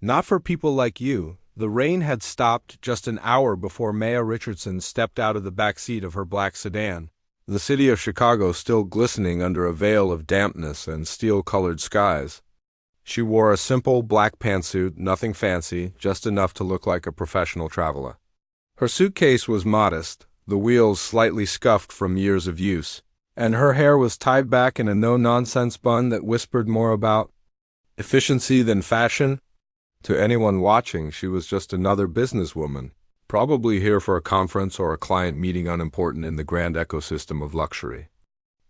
Not for people like you. The rain had stopped just an hour before Maya Richardson stepped out of the back seat of her black sedan, the city of Chicago still glistening under a veil of dampness and steel-colored skies. She wore a simple black pantsuit, nothing fancy, just enough to look like a professional traveler. Her suitcase was modest, the wheels slightly scuffed from years of use, and her hair was tied back in a no-nonsense bun that whispered more about efficiency than fashion. To anyone watching, she was just another businesswoman, probably here for a conference or a client meeting unimportant in the grand ecosystem of luxury.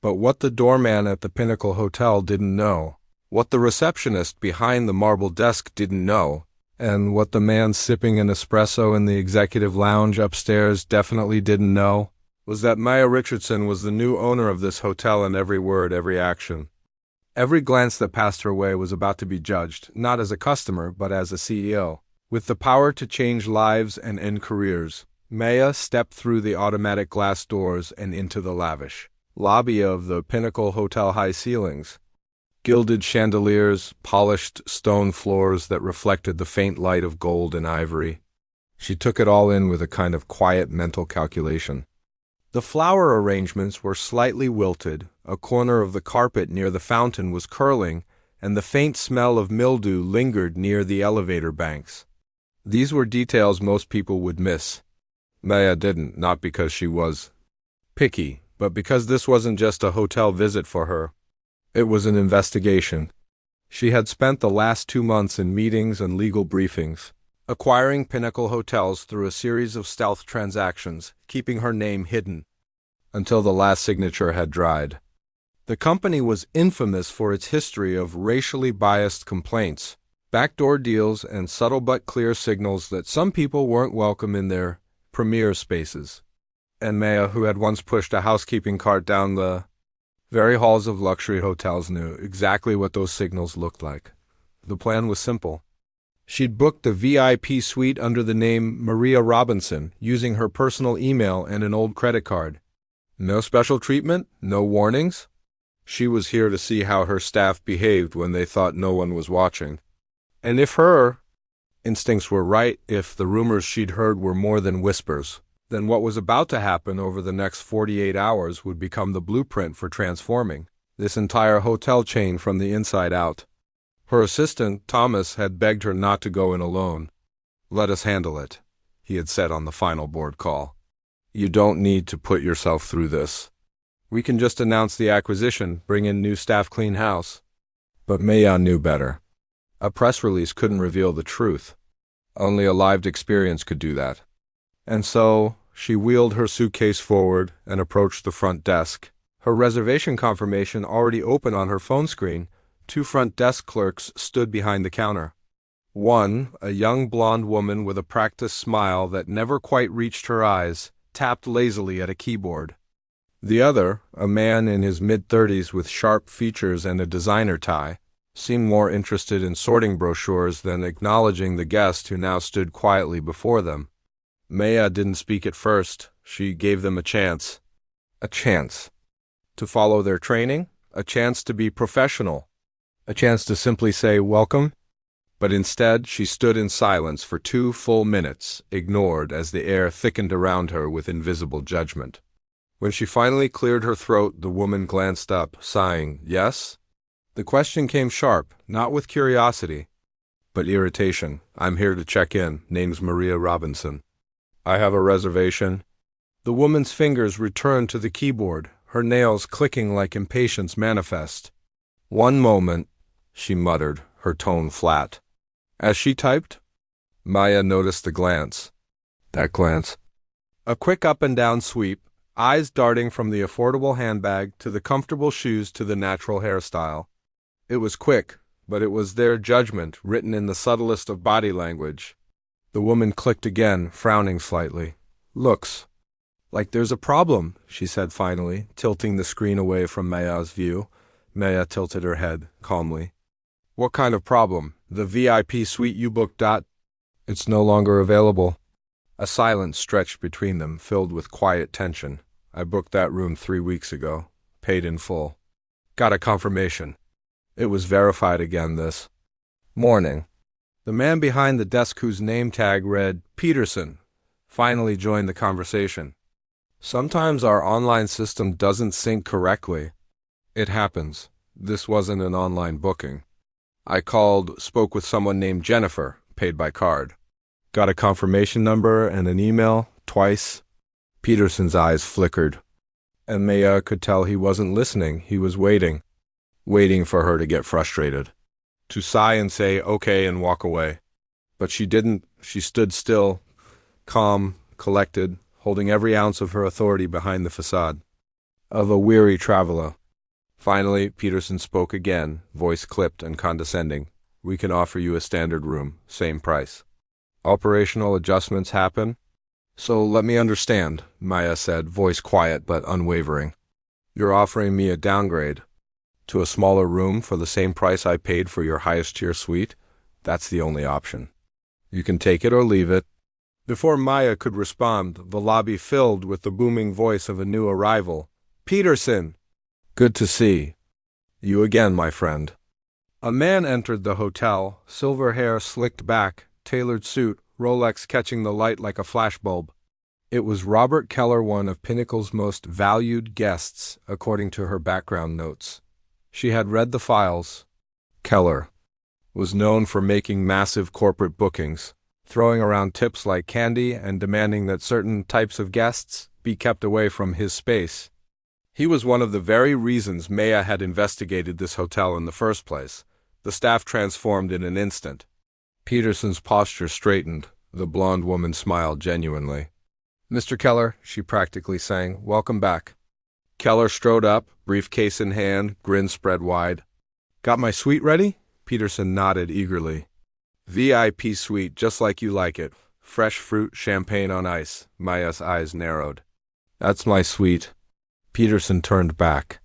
But what the doorman at the Pinnacle Hotel didn't know, what the receptionist behind the marble desk didn't know, and what the man sipping an espresso in the executive lounge upstairs definitely didn't know, was that Maya Richardson was the new owner of this hotel in every word, every action. Every glance that passed her way was about to be judged, not as a customer, but as a CEO. With the power to change lives and end careers, Maya stepped through the automatic glass doors and into the lavish lobby of the Pinnacle Hotel. High ceilings, gilded chandeliers, polished stone floors that reflected the faint light of gold and ivory. She took it all in with a kind of quiet mental calculation. The flower arrangements were slightly wilted, a corner of the carpet near the fountain was curling, and the faint smell of mildew lingered near the elevator banks. These were details most people would miss. Maya didn't, not because she was picky, but because this wasn't just a hotel visit for her. It was an investigation. She had spent the last 2 months in meetings and legal briefings, acquiring Pinnacle hotels through a series of stealth transactions, keeping her name hidden, until the last signature had dried. The company was infamous for its history of racially biased complaints, backdoor deals, and subtle but clear signals that some people weren't welcome in their premier spaces. And Maya, who had once pushed a housekeeping cart down the very halls of luxury hotels, knew exactly what those signals looked like. The plan was simple. She'd booked a VIP suite under the name Maria Robinson, using her personal email and an old credit card. No special treatment, no warnings. She was here to see how her staff behaved when they thought no one was watching. And if her instincts were right, if the rumors she'd heard were more than whispers, then what was about to happen over the next 48 hours would become the blueprint for transforming this entire hotel chain from the inside out. Her assistant, Thomas, had begged her not to go in alone. "Let us handle it," he had said on the final board call. "You don't need to put yourself through this. We can just announce the acquisition, bring in new staff, clean house." But Maya knew better. A press release couldn't reveal the truth. Only a lived experience could do that. And so she wheeled her suitcase forward and approached the front desk. Her reservation confirmation already open on her phone screen. 2 front desk clerks stood behind the counter. One, a young blonde woman with a practiced smile that never quite reached her eyes, tapped lazily at a keyboard. The other, a man in his mid-30s with sharp features and a designer tie, seemed more interested in sorting brochures than acknowledging the guest who now stood quietly before them. Maya didn't speak at first. She gave them a chance. A chance to follow their training, a chance to be professional, a chance to simply say welcome. But instead, she stood in silence for 2 full minutes, ignored as the air thickened around her with invisible judgment. When she finally cleared her throat, the woman glanced up, sighing, "Yes?" The question came sharp, not with curiosity, but irritation. "I'm here to check in. Name's Maria Robinson. I have a reservation." The woman's fingers returned to the keyboard, her nails clicking like impatience manifest. "One moment," she muttered, her tone flat. As she typed, Maya noticed the glance. That glance. A quick up and down sweep, eyes darting from the affordable handbag to the comfortable shoes to the natural hairstyle. It was quick, but it was their judgment written in the subtlest of body language. The woman clicked again, frowning slightly. "Looks like there's a problem," she said finally, tilting the screen away from Maya's view. Maya tilted her head, calmly. "What kind of problem? The VIP suite you booked. It's no longer available." A silence stretched between them, filled with quiet tension. "I booked that room 3 weeks ago. Paid in full. Got a confirmation. It was verified again this morning." The man behind the desk whose name tag read Peterson finally joined the conversation. Sometimes our online system doesn't sync correctly. It happens. This wasn't an online booking. I called, spoke with someone named Jennifer, paid by card. Got a confirmation number and an email, twice. Peterson's eyes flickered, and Maya could tell he wasn't listening. He was waiting for her to get frustrated, to sigh and say, okay, and walk away. But she didn't. She stood still, calm, collected, holding every ounce of her authority behind the facade of a weary traveler. Finally, Peterson spoke again, voice clipped and condescending. We can offer you a standard room, same price. Operational adjustments happen? So let me understand, Maya said, voice quiet but unwavering. You're offering me a downgrade to a smaller room for the same price I paid for your highest tier suite? That's the only option. You can take it or leave it. Before Maya could respond, the lobby filled with the booming voice of a new arrival. Peterson! Good to see you again, my friend. A man entered the hotel, silver hair slicked back, tailored suit, Rolex catching the light like a flashbulb. It was Robert Keller, one of Pinnacle's most valued guests, according to her background notes. She had read the files. Keller was known for making massive corporate bookings, throwing around tips like candy and demanding that certain types of guests be kept away from his space. He was one of the very reasons Maya had investigated this hotel in the first place. The staff transformed in an instant. Peterson's posture straightened. The blonde woman smiled genuinely. Mr. Keller, she practically sang, welcome back. Keller strode up, briefcase in hand, grin spread wide. Got my suite ready? Peterson nodded eagerly. VIP suite, just like you like it. Fresh fruit, champagne on ice. Maya's eyes narrowed. That's my suite. Peterson turned back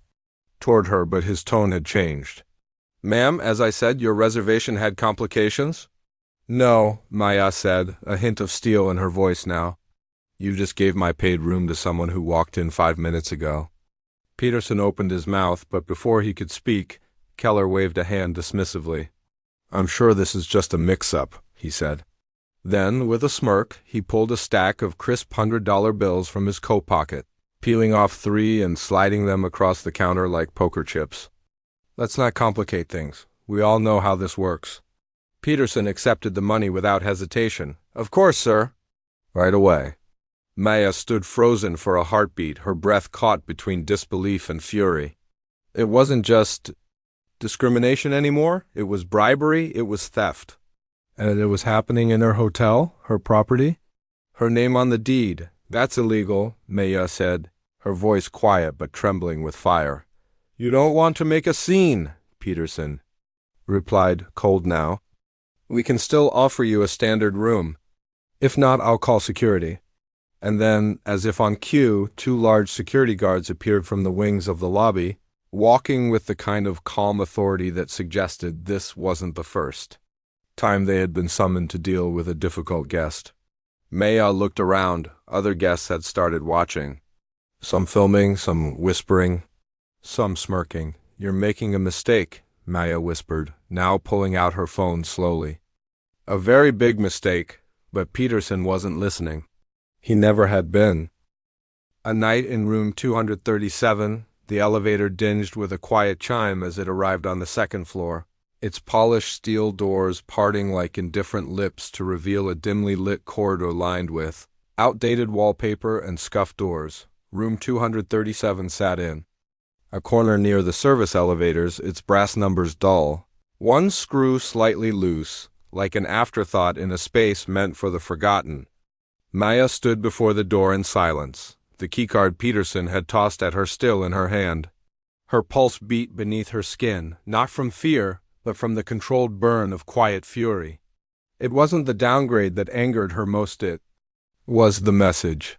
toward her, but his tone had changed. Ma'am, as I said, your reservation had complications? No, Maya said, a hint of steel in her voice now. You just gave my paid room to someone who walked in 5 minutes ago. Peterson opened his mouth, but before he could speak, Keller waved a hand dismissively. I'm sure this is just a mix-up, he said. Then, with a smirk, he pulled a stack of crisp $100 bills from his coat pocket, peeling off 3 and sliding them across the counter like poker chips. Let's not complicate things. We all know how this works. Peterson accepted the money without hesitation. Of course, sir. Right away. Maya stood frozen for a heartbeat, her breath caught between disbelief and fury. It wasn't just discrimination anymore. It was bribery. It was theft. And it was happening in her hotel, her property. Her name on the deed. That's illegal, Maya said, her voice quiet but trembling with fire. You don't want to make a scene, Peterson replied, cold now. We can still offer you a standard room. If not, I'll call security. And then, as if on cue, 2 large security guards appeared from the wings of the lobby, walking with the kind of calm authority that suggested this wasn't the first time they had been summoned to deal with a difficult guest. Maya looked around. Other guests had started watching. Some filming, some whispering, some smirking. You're making a mistake, Maya whispered, now pulling out her phone slowly. A very big mistake, but Peterson wasn't listening. He never had been. A night in room 237, the elevator dinged with a quiet chime as it arrived on the 2nd floor, its polished steel doors parting like indifferent lips to reveal a dimly lit corridor lined with outdated wallpaper and scuffed doors. Room 237 sat in a corner near the service elevators, its brass numbers dull, one screw slightly loose, like an afterthought in a space meant for the forgotten. Maya stood before the door in silence, the keycard Peterson had tossed at her still in her hand. Her pulse beat beneath her skin, not from fear, but from the controlled burn of quiet fury. It wasn't the downgrade that angered her most, it was the message.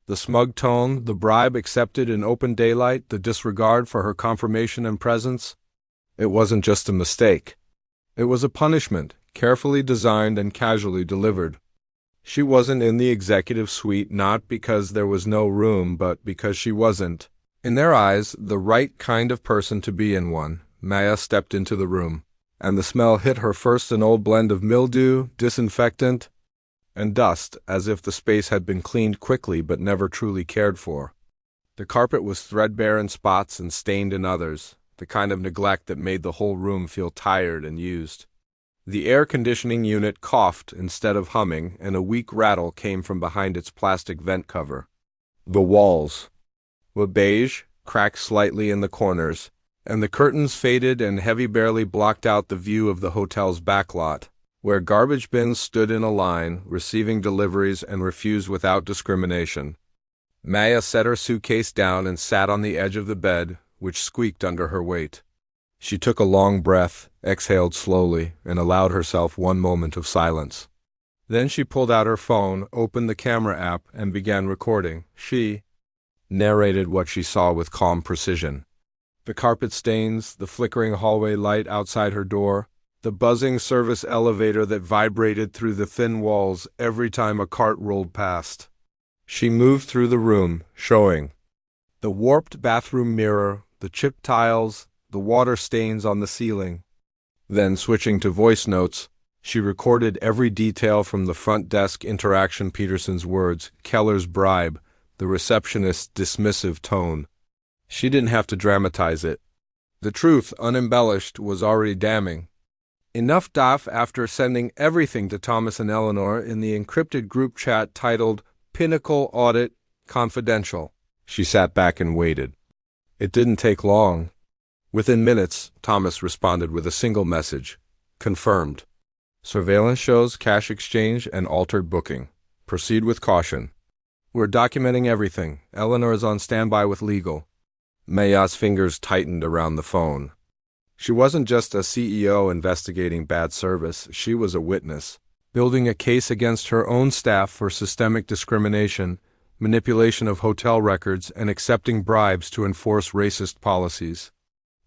The smug tone, the bribe accepted in open daylight, the disregard for her confirmation and presence. It wasn't just a mistake. It was a punishment, carefully designed and casually delivered. She wasn't in the executive suite not because there was no room, but because she wasn't, in their eyes, the right kind of person to be in one. Maya stepped into the room. and the smell hit her first, an old blend of mildew, disinfectant, and dust, as if the space had been cleaned quickly but never truly cared for. The carpet was threadbare in spots and stained in others, the kind of neglect that made the whole room feel tired and used. The air conditioning unit coughed instead of humming, and a weak rattle came from behind its plastic vent cover. The walls were beige, cracked slightly in the corners, and the curtains, faded and heavy, barely blocked out the view of the hotel's backlot, where garbage bins stood in a line, receiving deliveries and refused without discrimination. Maya set her suitcase down and sat on the edge of the bed, which squeaked under her weight. She took a long breath, exhaled slowly, and allowed herself one moment of silence. Then she pulled out her phone, opened the camera app, and began recording. She narrated what she saw with calm precision. The carpet stains, the flickering hallway light outside her door, the buzzing service elevator that vibrated through the thin walls every time a cart rolled past. She moved through the room, showing the warped bathroom mirror, the chipped tiles, the water stains on the ceiling. Then, switching to voice notes, she recorded every detail from the front desk interaction, Peterson's words, Keller's bribe, the receptionist's dismissive tone. She didn't have to dramatize it. The truth, unembellished, was already damning. Enough after sending everything to Thomas and Eleanor in the encrypted group chat titled Pinnacle Audit Confidential. She sat back and waited. It didn't take long. Within minutes, Thomas responded with a single message. Confirmed. Surveillance shows cash exchange and altered booking. Proceed with caution. We're documenting everything. Eleanor is on standby with legal. Maya's fingers tightened around the phone. She wasn't just a CEO investigating bad service. She was a witness, building a case against her own staff for systemic discrimination, manipulation of hotel records, and accepting bribes to enforce racist policies.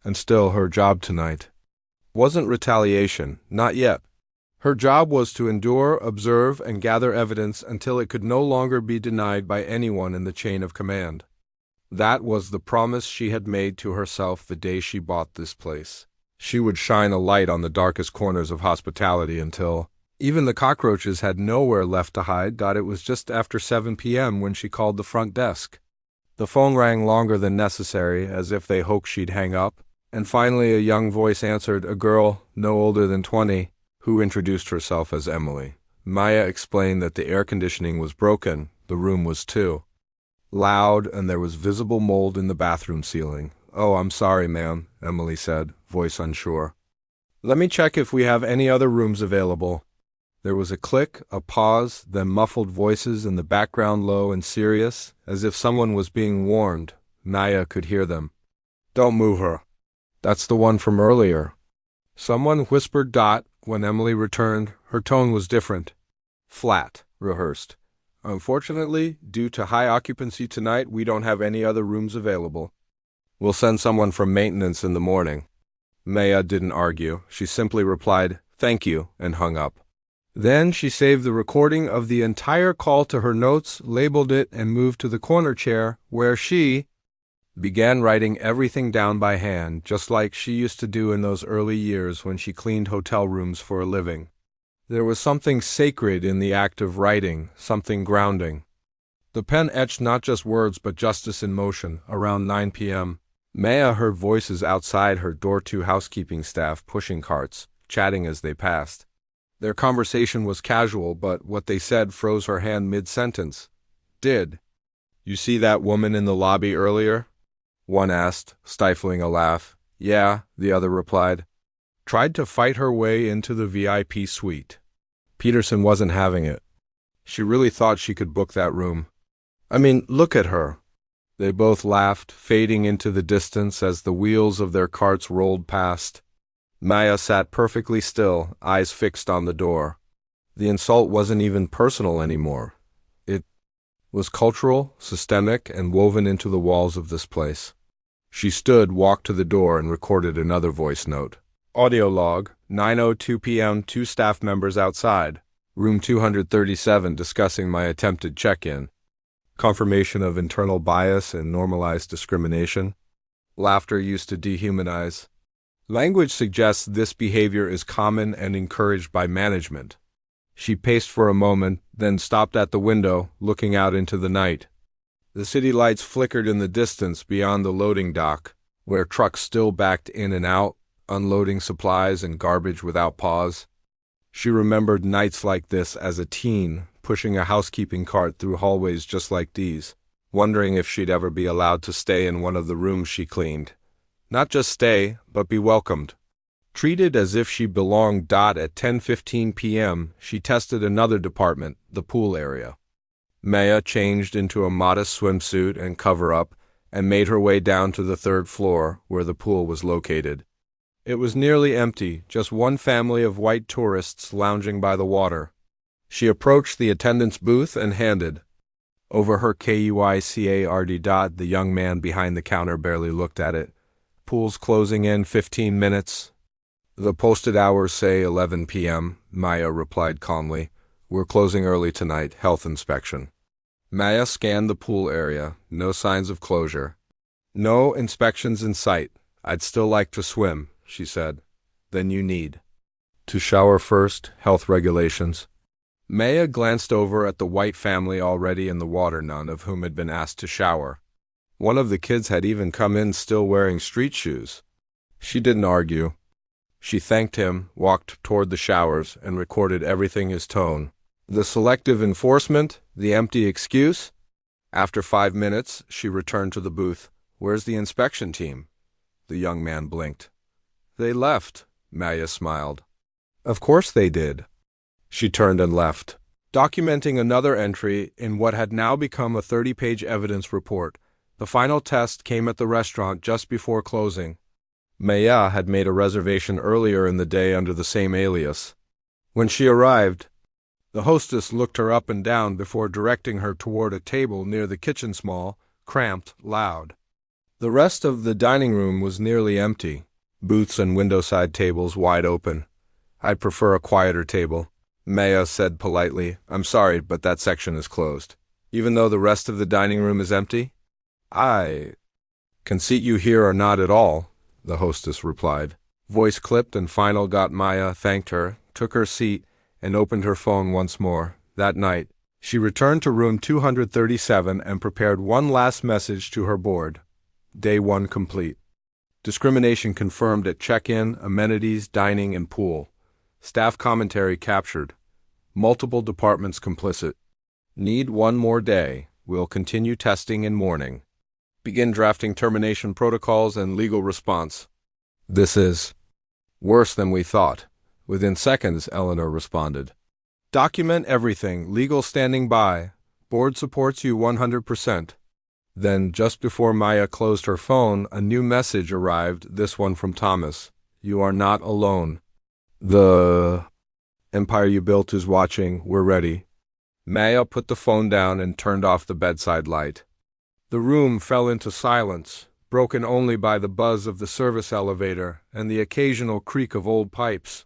And still, her job tonight wasn't retaliation, not yet. Her job was to endure, observe, and gather evidence until it could no longer be denied by anyone in the chain of command. That was the promise she had made to herself the day she bought this place. She would shine a light on the darkest corners of hospitality until even the cockroaches had nowhere left to hide. It was just after 7 p.m. when she called the front desk. The phone rang longer than necessary, as if they hoped she'd hang up, and finally a young voice answered, a girl, no older than 20, who introduced herself as Emily. Maya explained that the air conditioning was broken. The room was too loud, and there was visible mold in the bathroom ceiling. Oh, I'm sorry, ma'am, Emily said, voice unsure. Let me check if we have any other rooms available. There was a click, a pause, then muffled voices in the background, low and serious, as if someone was being warned. Maya could hear them. Don't move her. That's the one from earlier. Someone whispered. When Emily returned, her tone was different. Flat, rehearsed. Unfortunately, due to high occupancy tonight, we don't have any other rooms available. We'll send someone from maintenance in the morning. Maya didn't argue. She simply replied, thank you, and hung up. Then she saved the recording of the entire call to her notes, labeled it, and moved to the corner chair, where she began writing everything down by hand, just like she used to do in those early years when she cleaned hotel rooms for a living. There was something sacred in the act of writing, something grounding. The pen etched not just words but justice in motion. Around 9 p.m., Maya heard voices outside her door, two housekeeping staff pushing carts, chatting as they passed. Their conversation was casual, but what they said froze her hand mid-sentence. Did you see that woman in the lobby earlier? One asked, stifling a laugh. Yeah, the other replied. Tried to fight her way into the VIP suite. Peterson wasn't having it. She really thought she could book that room. I mean, look at her. They both laughed, fading into the distance as the wheels of their carts rolled past. Maya sat perfectly still, eyes fixed on the door. The insult wasn't even personal anymore. It was cultural, systemic, and woven into the walls of this place. She stood, walked to the door, and recorded another voice note. Audio log, 9:02 p.m., 2 staff members outside. Room 237 discussing my attempted check-in. Confirmation of internal bias and normalized discrimination. Laughter used to dehumanize. Language suggests this behavior is common and encouraged by management. She paced for a moment, then stopped at the window, looking out into the night. The city lights flickered in the distance beyond the loading dock, where trucks still backed in and out, unloading supplies and garbage without pause. She remembered nights like this as a teen, pushing a housekeeping cart through hallways just like these, wondering if she'd ever be allowed to stay in one of the rooms she cleaned. Not just stay, but be welcomed. Treated as if she belonged. At 10:15 p.m., she tested another department, the pool area. Maya changed into a modest swimsuit and cover-up and made her way down to the third floor, where the pool was located. It was nearly empty, just one family of white tourists lounging by the water. She approached the attendant's booth and handed over her KUICARD. The young man behind the counter barely looked at it. Pool's closing in 15 minutes. The posted hours say 11 p.m., Maya replied calmly. We're closing early tonight, health inspection. Maya scanned the pool area, no signs of closure. No inspections in sight. I'd still like to swim, she said. Then you need to shower first, health regulations. Maya glanced over at the white family already in the water, none of whom had been asked to shower. One of the kids had even come in still wearing street shoes. She didn't argue. She thanked him, walked toward the showers, and recorded everything his tone. The selective enforcement, the empty excuse. After 5 minutes, she returned to the booth. Where's the inspection team? The young man blinked. They left, Maya smiled. Of course they did. She turned and left, documenting another entry in what had now become a 30-page evidence report. The final test came at the restaurant just before closing. Maya had made a reservation earlier in the day under the same alias. When she arrived, the hostess looked her up and down before directing her toward a table near the kitchen, small, cramped, loud. The rest of the dining room was nearly empty, booths and window-side tables wide open. I'd prefer a quieter table, Maya said politely. I'm sorry, but that section is closed. Even though the rest of the dining room is empty? I can seat you here or not at all, the hostess replied. Voice clipped and final. Maya thanked her, took her seat, and opened her phone once more. That night, she returned to room 237 and prepared one last message to her board. Day 1 complete. Discrimination confirmed at check-in, amenities, dining, and pool. Staff commentary captured. Multiple departments complicit. Need one more day. We'll continue testing in morning. Begin drafting termination protocols and legal response. This is worse than we thought. Within seconds, Eleanor responded. Document everything. Legal standing by. Board supports you 100%. Then, just before Maya closed her phone, a new message arrived, this one from Thomas. You are not alone. The empire you built is watching. We're ready. Maya put the phone down and turned off the bedside light. The room fell into silence, broken only by the buzz of the service elevator and the occasional creak of old pipes.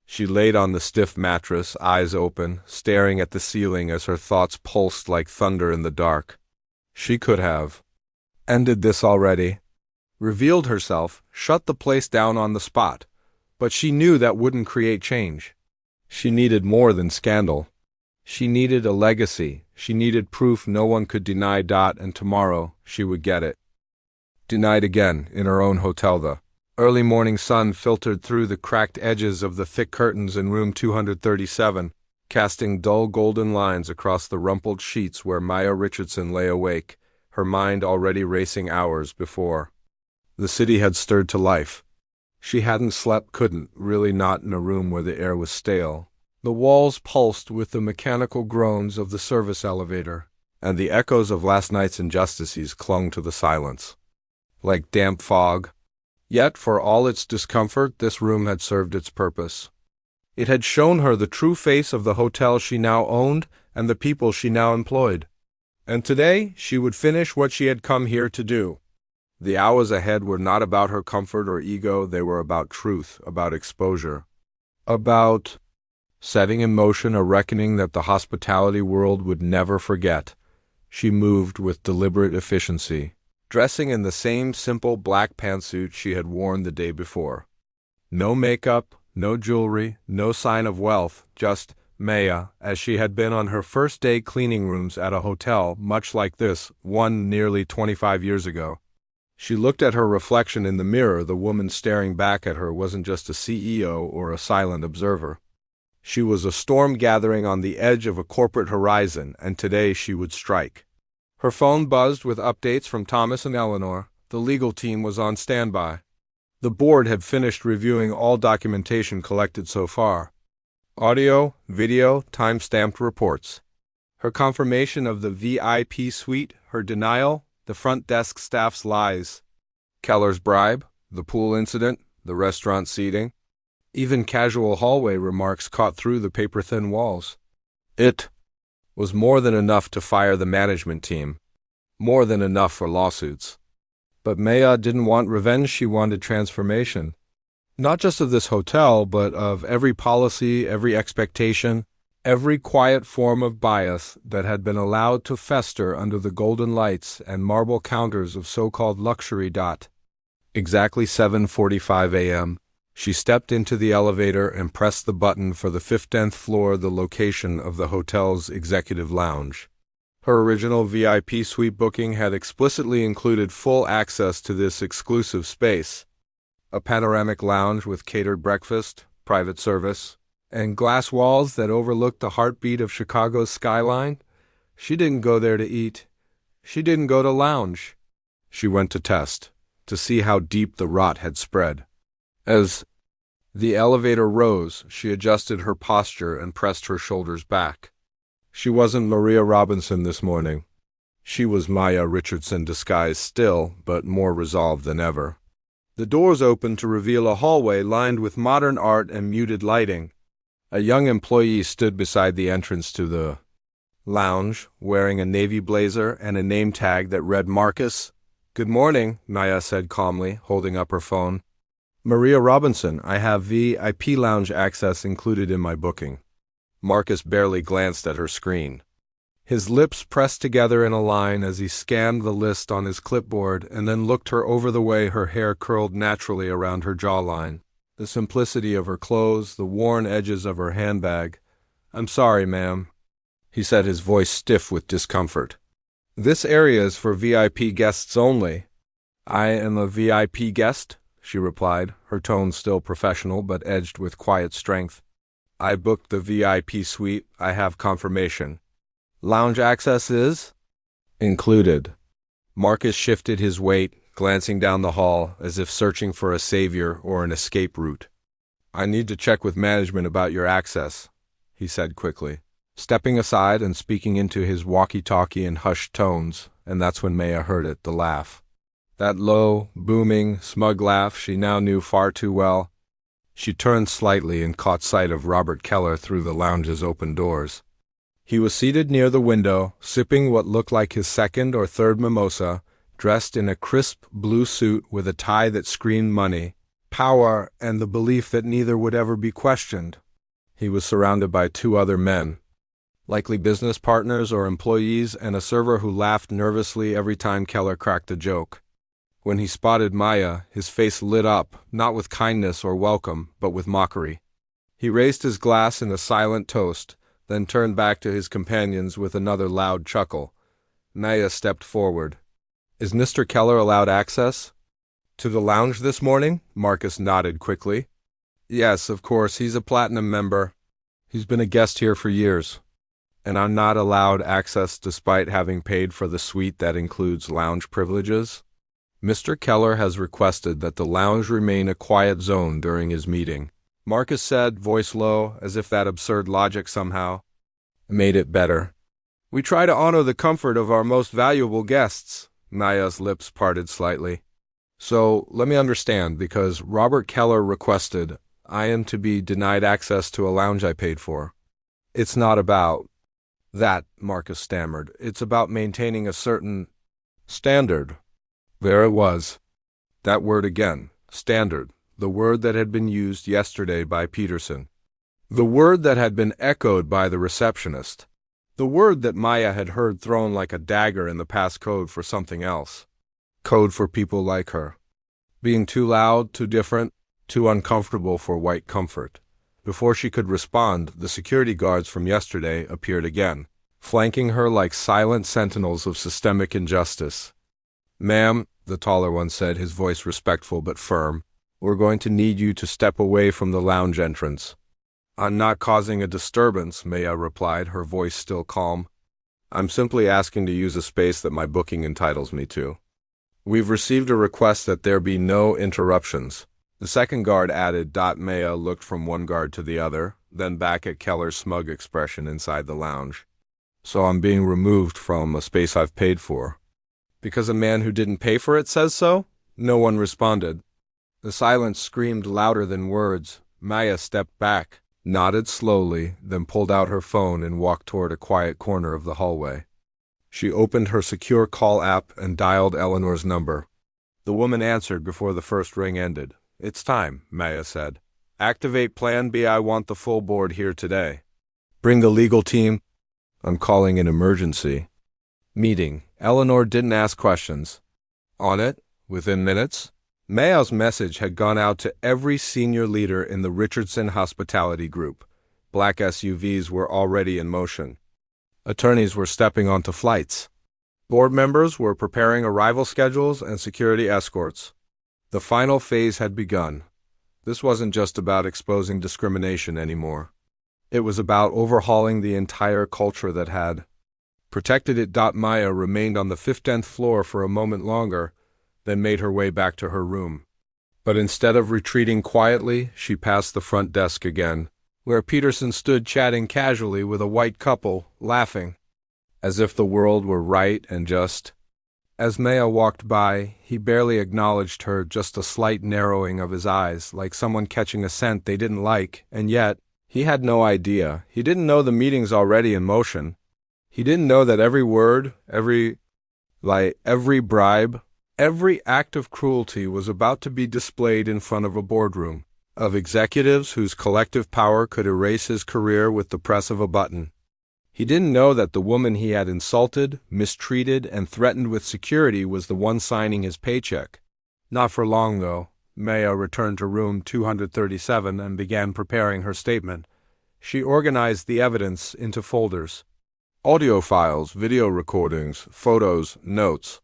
She laid on the stiff mattress, eyes open, staring at the ceiling as her thoughts pulsed like thunder in the dark. She could have ended this already, revealed herself, shut the place down on the spot, but she knew that wouldn't create change. She needed more than scandal. She needed a legacy. She needed proof no one could deny. And tomorrow she would get it. Denied again, in her own hotel. The early morning sun filtered through the cracked edges of the thick curtains in room 237, casting dull golden lines across the rumpled sheets where Maya Richardson lay awake, her mind already racing hours before. The city had stirred to life. She hadn't slept, couldn't, really not in a room where the air was stale. The walls pulsed with the mechanical groans of the service elevator, and the echoes of last night's injustices clung to the silence, like damp fog. Yet, for all its discomfort, this room had served its purpose. It had shown her the true face of the hotel she now owned and the people she now employed. And today, she would finish what she had come here to do. The hours ahead were not about her comfort or ego, they were about truth, about exposure, about setting in motion a reckoning that the hospitality world would never forget. She moved with deliberate efficiency, dressing in the same simple black pantsuit she had worn the day before. No makeup, no jewelry, no sign of wealth, just Maya, as she had been on her first day cleaning rooms at a hotel much like this, one nearly 25 years ago. She looked at her reflection in the mirror. The woman staring back at her wasn't just a CEO or a silent observer. She was a storm gathering on the edge of a corporate horizon, and today she would strike. Her phone buzzed with updates from Thomas and Eleanor. The legal team was on standby. The board had finished reviewing all documentation collected so far. Audio, video, time-stamped reports. Her confirmation of the VIP suite, her denial, the front desk staff's lies. Keller's bribe, the pool incident, the restaurant seating. Even casual hallway remarks caught through the paper-thin walls. It was more than enough to fire the management team. More than enough for lawsuits. But Maya didn't want revenge, she wanted transformation. Not just of this hotel, but of every policy, every expectation, every quiet form of bias that had been allowed to fester under the golden lights and marble counters of so-called luxury. Exactly 7:45 a.m., she stepped into the elevator and pressed the button for the 15th floor, the location of the hotel's executive lounge. Her original VIP suite booking had explicitly included full access to this exclusive space. A panoramic lounge with catered breakfast, private service, and glass walls that overlooked the heartbeat of Chicago's skyline. She didn't go there to eat. She didn't go to lounge. She went to test, to see how deep the rot had spread. As the elevator rose, she adjusted her posture and pressed her shoulders back. She wasn't Maria Robinson this morning. She was Maya Richardson disguised still, but more resolved than ever. The doors opened to reveal a hallway lined with modern art and muted lighting. A young employee stood beside the entrance to the lounge, wearing a navy blazer and a name tag that read Marcus. "Good morning," Maya said calmly, holding up her phone. "Maria Robinson, I have VIP lounge access included in my booking." Marcus barely glanced at her screen. His lips pressed together in a line as he scanned the list on his clipboard and then looked her over the way her hair curled naturally around her jawline. The simplicity of her clothes, the worn edges of her handbag. "I'm sorry, ma'am," he said, his voice stiff with discomfort. "This area is for VIP guests only." "I am a VIP guest," she replied, her tone still professional but edged with quiet strength. "I booked the VIP suite. I have confirmation. Lounge access is included." Marcus shifted his weight, glancing down the hall as if searching for a savior or an escape route. "I need to check with management about your access," he said quickly, stepping aside and speaking into his walkie-talkie in hushed tones, and that's when Maya heard it, the laugh. That low, booming, smug laugh she now knew far too well. She turned slightly and caught sight of Robert Keller through the lounge's open doors. He was seated near the window, sipping what looked like his second or third mimosa, dressed in a crisp blue suit with a tie that screamed money, power, and the belief that neither would ever be questioned. He was surrounded by two other men, likely business partners or employees, and a server who laughed nervously every time Keller cracked a joke. When he spotted Maya, his face lit up, not with kindness or welcome, but with mockery. He raised his glass in a silent toast, then turned back to his companions with another loud chuckle. Maya stepped forward. "Is Mr. Keller allowed access?" "To the lounge this morning?" Marcus nodded quickly. "Yes, of course, he's a platinum member. He's been a guest here for years. And I'm not allowed access despite having paid for the suite that includes lounge privileges? Mr. Keller has requested that the lounge remain a quiet zone during his meeting," Marcus said, voice low, as if that absurd logic somehow made it better. "We try to honor the comfort of our most valuable guests." Maya's lips parted slightly. "So, let me understand, because Robert Keller requested, I am to be denied access to a lounge I paid for." "It's not about that," Marcus stammered. "It's about maintaining a certain standard." There it was. That word again. Standard. The word that had been used yesterday by Peterson. The word that had been echoed by the receptionist. The word that Maya had heard thrown like a dagger in the past code for something else. Code for people like her. Being too loud, too different, too uncomfortable for white comfort. Before she could respond, the security guards from yesterday appeared again, flanking her like silent sentinels of systemic injustice. "Ma'am," the taller one said, his voice respectful but firm, "we're going to need you to step away from the lounge entrance." "I'm not causing a disturbance," Maya replied, her voice still calm. "I'm simply asking to use a space that my booking entitles me to. We've received a request that there be no interruptions." The second guard added. Maya looked from one guard to the other, then back at Keller's smug expression inside the lounge. "So I'm being removed from a space I've paid for." "Because a man who didn't pay for it says so?" No one responded. The silence screamed louder than words. Maya stepped back, nodded slowly, then pulled out her phone and walked toward a quiet corner of the hallway. She opened her secure call app and dialed Eleanor's number. The woman answered before the first ring ended. "It's time," Maya said. "Activate Plan B. I want the full board here today." "Bring the legal team." "I'm calling an emergency." Meeting. Eleanor didn't ask questions. On it, within minutes, Maya's message had gone out to every senior leader in the Richardson hospitality group. Black SUVs were already in motion. Attorneys were stepping onto flights. Board members were preparing arrival schedules and security escorts. The final phase had begun. This wasn't just about exposing discrimination anymore. It was about overhauling the entire culture that had protected it. Maya remained on the 15th floor for a moment longer, then made her way back to her room. But instead of retreating quietly, she passed the front desk again, where Peterson stood chatting casually with a white couple, laughing, as if the world were right and just. As Maya walked by, he barely acknowledged her, just a slight narrowing of his eyes, like someone catching a scent they didn't like, and yet, he had no idea. He didn't know the meeting's already in motion. He didn't know that every word, every bribe, every act of cruelty was about to be displayed in front of a boardroom of executives whose collective power could erase his career with the press of a button. He didn't know that the woman he had insulted, mistreated, and threatened with security was the one signing his paycheck. Not for long, though. Maya returned to room 237 and began preparing her statement. She organized the evidence into folders. Audio files, video recordings, photos, notes.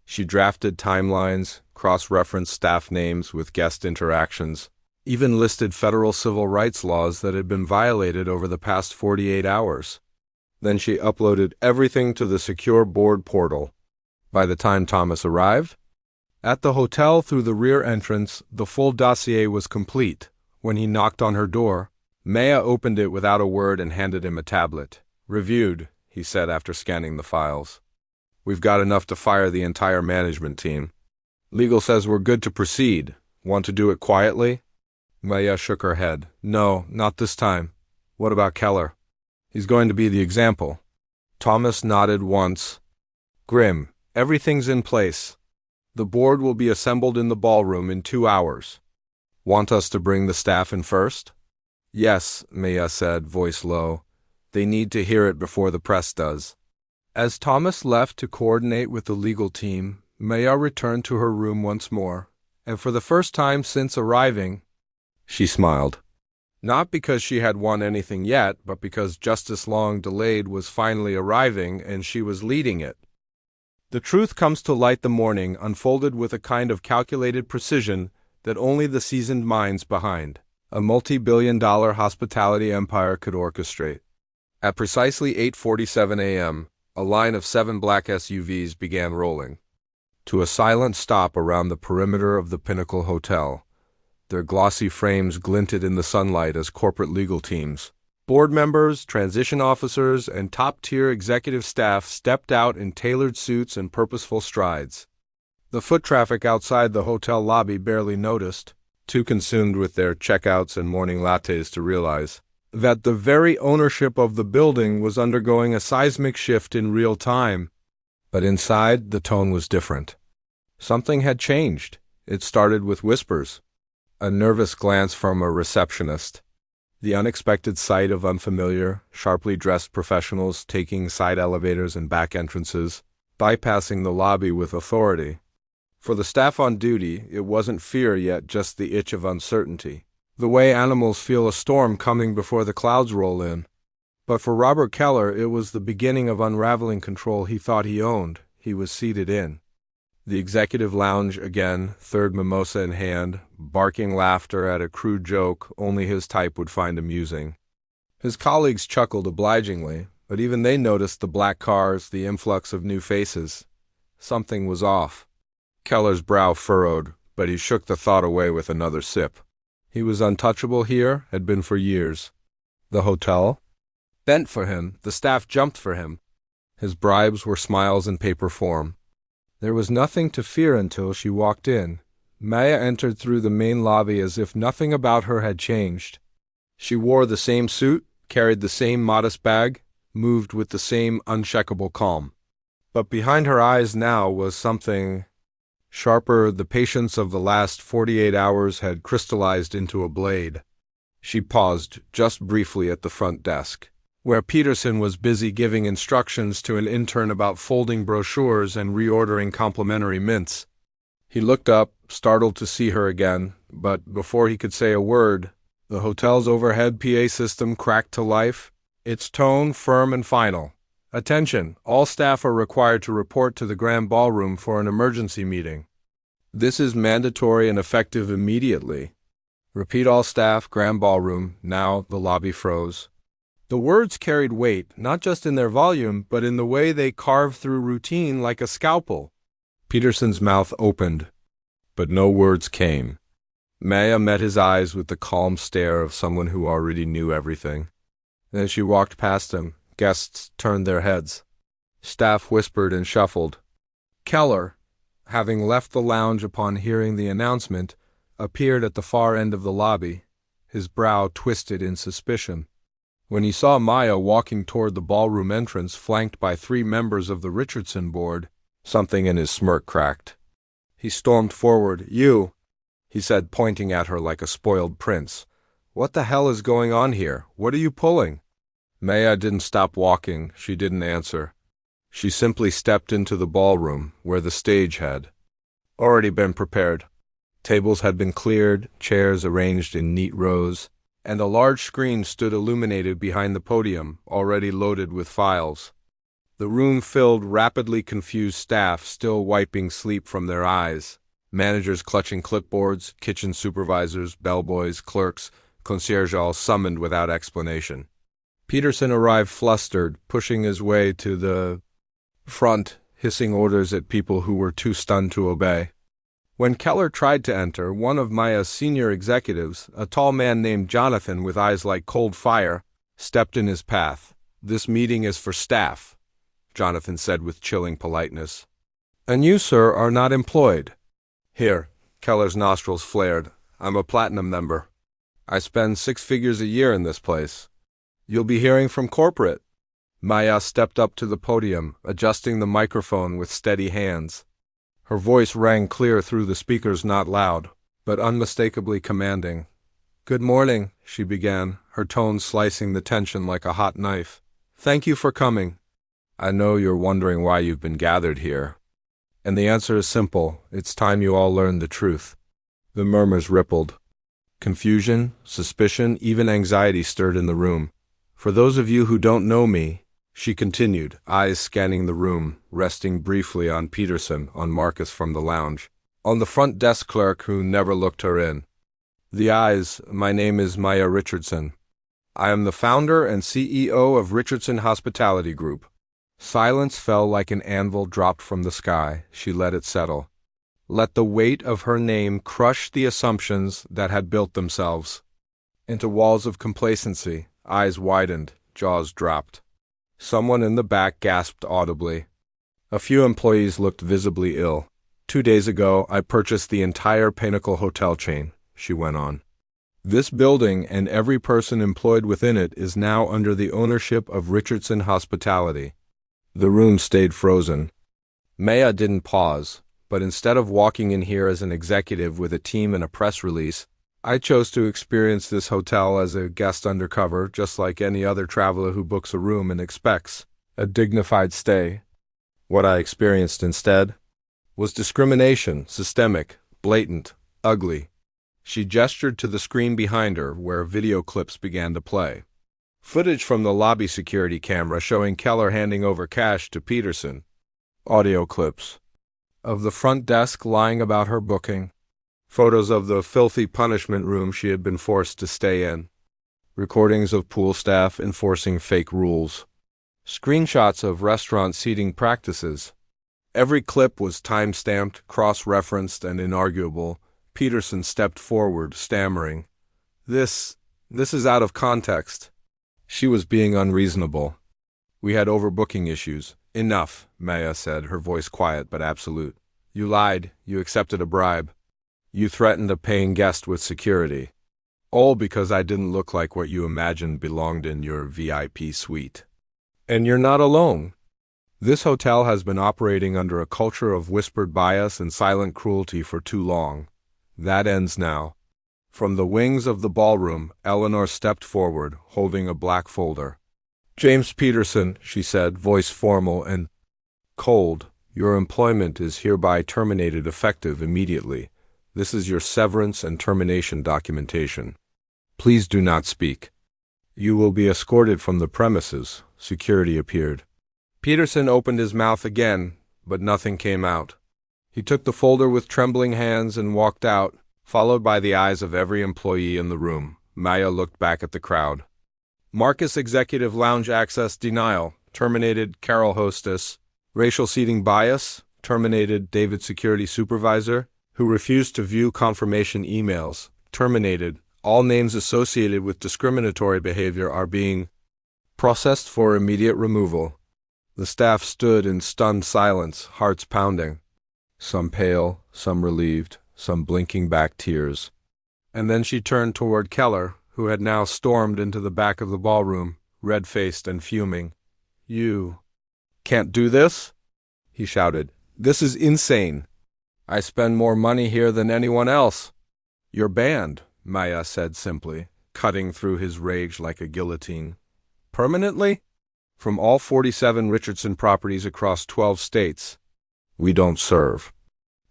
She drafted timelines, cross-referenced staff names with guest interactions, even listed federal civil rights laws that had been violated over the past 48 hours. Then she uploaded everything to the secure board portal. By the time Thomas arrived, at the hotel through the rear entrance, the full dossier was complete. When he knocked on her door, Maya opened it without a word and handed him a tablet. "Reviewed," he said after scanning the files. "We've got enough to fire the entire management team. Legal says we're good to proceed. Want to do it quietly?" Maya shook her head. "No, not this time. What about Keller? He's going to be the example." Thomas nodded once. "Grim, everything's in place. The board will be assembled in the ballroom in 2 hours. Want us to bring the staff in first?" "Yes," Maya said, voice low. "They need to hear it before the press does." As Thomas left to coordinate with the legal team, Maya returned to her room once more, and for the first time since arriving, she smiled. Not because she had won anything yet, but because justice long delayed was finally arriving and she was leading it. The truth comes to light the morning, unfolded with a kind of calculated precision that only the seasoned minds behind a multi-billion-dollar hospitality empire could orchestrate. At precisely 8:47 a.m., a line of 7 black SUVs began rolling to a silent stop around the perimeter of the Pinnacle Hotel. Their glossy frames glinted in the sunlight as corporate legal teams, board members, transition officers, and top-tier executive staff stepped out in tailored suits and purposeful strides. The foot traffic outside the hotel lobby barely noticed, too consumed with their checkouts and morning lattes to realize that the very ownership of the building was undergoing a seismic shift in real time. But inside, the tone was different. Something had changed. It started with whispers. A nervous glance from a receptionist. The unexpected sight of unfamiliar, sharply dressed professionals taking side elevators and back entrances, bypassing the lobby with authority. For the staff on duty, it wasn't fear yet, just the itch of uncertainty. The way animals feel a storm coming before the clouds roll in. But for Robert Keller, it was the beginning of unraveling control he thought he owned. He was seated in the executive lounge again, third mimosa in hand, barking laughter at a crude joke only his type would find amusing. His colleagues chuckled obligingly, but even they noticed the black cars, the influx of new faces. Something was off. Keller's brow furrowed, but he shook the thought away with another sip. He was untouchable here, had been for years. The hotel bent for him, the staff jumped for him. His bribes were smiles in paper form. There was nothing to fear until she walked in. Maya entered through the main lobby as if nothing about her had changed. She wore the same suit, carried the same modest bag, moved with the same unshakable calm. But behind her eyes now was something sharper. The patience of the last 48 hours had crystallized into a blade. She paused just briefly at the front desk, where Peterson was busy giving instructions to an intern about folding brochures and reordering complimentary mints. He looked up, startled to see her again, but before he could say a word, the hotel's overhead PA system cracked to life, its tone firm and final. Attention, all staff are required to report to the Grand Ballroom for an emergency meeting. This is mandatory and effective immediately. Repeat, all staff, Grand Ballroom. Now the lobby froze. The words carried weight, not just in their volume, but in the way they carved through routine like a scalpel. Peterson's mouth opened, but no words came. Maya met his eyes with the calm stare of someone who already knew everything. Then she walked past him. Guests turned their heads. Staff whispered and shuffled. Keller, having left the lounge upon hearing the announcement, appeared at the far end of the lobby, his brow twisted in suspicion. When he saw Maya walking toward the ballroom entrance flanked by 3 members of the Richardson board, something in his smirk cracked. He stormed forward. "You," he said, pointing at her like a spoiled prince. "What the hell is going on here? What are you pulling?" Maya didn't stop walking. She didn't answer. She simply stepped into the ballroom, where the stage had already been prepared. Tables had been cleared, chairs arranged in neat rows, and a large screen stood illuminated behind the podium, already loaded with files. The room filled rapidly confused staff still wiping sleep from their eyes, managers clutching clipboards, kitchen supervisors, bellboys, clerks, concierge all summoned without explanation. Peterson arrived flustered, pushing his way to the front, hissing orders at people who were too stunned to obey. When Keller tried to enter, one of Maya's senior executives, a tall man named Jonathan with eyes like cold fire, stepped in his path. "This meeting is for staff," Jonathan said with chilling politeness. "And you, sir, are not employed." "Here," Keller's nostrils flared. "I'm a platinum member. I spend 6 figures a year in this place. You'll be hearing from corporate." Maya stepped up to the podium, adjusting the microphone with steady hands. Her voice rang clear through the speakers, not loud, but unmistakably commanding. "Good morning," she began, her tone slicing the tension like a hot knife. "Thank you for coming. I know you're wondering why you've been gathered here. And the answer is simple. It's time you all learned the truth." The murmurs rippled. Confusion, suspicion, even anxiety stirred in the room. "For those of you who don't know me," she continued, eyes scanning the room, resting briefly on Peterson, on Marcus from the lounge, on the front desk clerk who never looked her in. The eyes, "My name is Maya Richardson. I am the founder and CEO of Richardson Hospitality Group." Silence fell like an anvil dropped from the sky. She let it settle. Let the weight of her name crush the assumptions that had built themselves into walls of complacency. Eyes widened, jaws dropped. Someone in the back gasped audibly. A few employees looked visibly ill. 2 days ago, I purchased the entire Pinnacle hotel chain, she went on. This building and every person employed within it is now under the ownership of Richardson Hospitality. The room stayed frozen. Maya didn't pause, but instead of walking in here as an executive with a team and a press release, I chose to experience this hotel as a guest undercover, just like any other traveler who books a room and expects a dignified stay. What I experienced instead? Was discrimination, systemic, blatant, ugly. She gestured to the screen behind her, where video clips began to play. Footage from the lobby security camera showing Keller handing over cash to Peterson. Audio clips of the front desk lying about her booking. Photos of the filthy punishment room she had been forced to stay in. Recordings of pool staff enforcing fake rules. Screenshots of restaurant seating practices. Every clip was time-stamped, cross-referenced, and inarguable. Peterson stepped forward, stammering, This is out of context." She was being unreasonable. "We had overbooking issues." "Enough," Maya said, her voice quiet but absolute. "You lied. You accepted a bribe. You threatened a paying guest with security. All because I didn't look like what you imagined belonged in your VIP suite. And you're not alone. This hotel has been operating under a culture of whispered bias and silent cruelty for too long. That ends now." From the wings of the ballroom, Eleanor stepped forward, holding a black folder. "James Peterson," she said, voice formal and cold, "your employment is hereby terminated effective immediately. This is your severance and termination documentation. Please do not speak. You will be escorted from the premises." Security appeared. Peterson opened his mouth again, but nothing came out. He took the folder with trembling hands and walked out, followed by the eyes of every employee in the room. Maya looked back at the crowd. Marcus Executive Lounge Access Denial, terminated Carol Hostess. Racial Seating Bias, terminated David Security Supervisor, who refused to view confirmation emails, terminated. All names associated with discriminatory behavior are being processed for immediate removal. The staff stood in stunned silence, hearts pounding. Some pale, some relieved, some blinking back tears. And then she turned toward Keller, who had now stormed into the back of the ballroom, red-faced and fuming. "You can't do this?" he shouted. "This is insane. I spend more money here than anyone else." "You're banned," Maya said simply, cutting through his rage like a guillotine. "Permanently? From all 47 Richardson properties across 12 states. We don't serve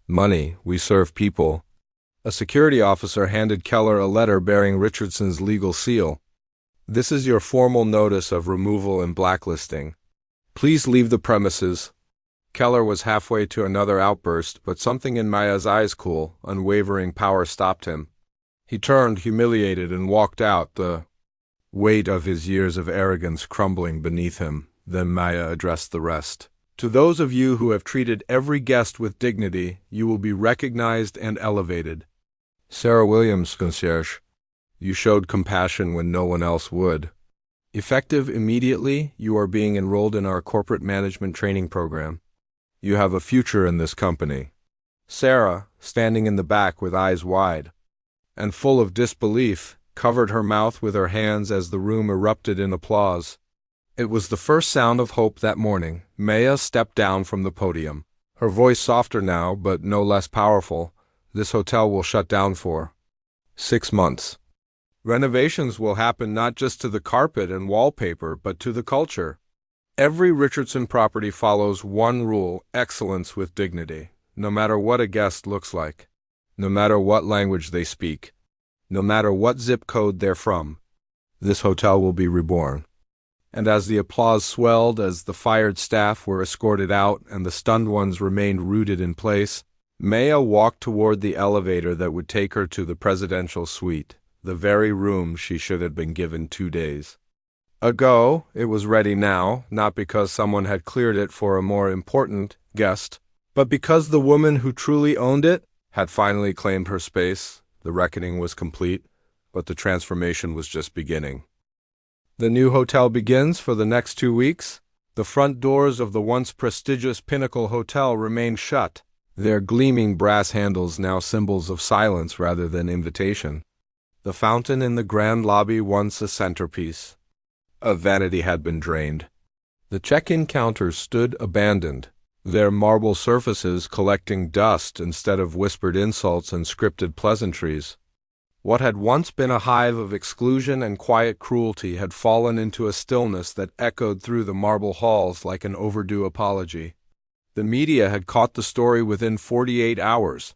money, we serve people." A security officer handed Keller a letter bearing Richardson's legal seal. "This is your formal notice of removal and blacklisting. Please leave the premises." Keller was halfway to another outburst, but something in Maya's eyes' cool, unwavering power stopped him. He turned, humiliated, and walked out, the weight of his years of arrogance crumbling beneath him. Then Maya addressed the rest. "To those of you who have treated every guest with dignity, you will be recognized and elevated. Sarah Williams, concierge, you showed compassion when no one else would. Effective immediately, you are being enrolled in our corporate management training program. You have a future in this company." Sarah, standing in the back with eyes wide and full of disbelief, covered her mouth with her hands as the room erupted in applause. It was the first sound of hope that morning. Maya stepped down from the podium, her voice softer now, but no less powerful. "This hotel will shut down for 6 months. Renovations will happen not just to the carpet and wallpaper, but to the culture. Every Richardson property follows one rule: excellence with dignity, no matter what a guest looks like, no matter what language they speak, no matter what zip code they're from. This hotel will be reborn." And as the applause swelled, as the fired staff were escorted out and the stunned ones remained rooted in place, Maya walked toward the elevator that would take her to the presidential suite, the very room she should have been given 2 days ago. It was ready now, not because someone had cleared it for a more important guest, but because the woman who truly owned it had finally claimed her space. The reckoning was complete, but the transformation was just beginning. The new hotel begins for the next 2 weeks. The front doors of the once prestigious Pinnacle Hotel remain shut, their gleaming brass handles now symbols of silence rather than invitation. The fountain in the grand lobby, once a centerpiece of vanity, had been drained. The check-in counters stood abandoned, their marble surfaces collecting dust instead of whispered insults and scripted pleasantries. What had once been a hive of exclusion and quiet cruelty had fallen into a stillness that echoed through the marble halls like an overdue apology. The media had caught the story within 48 hours.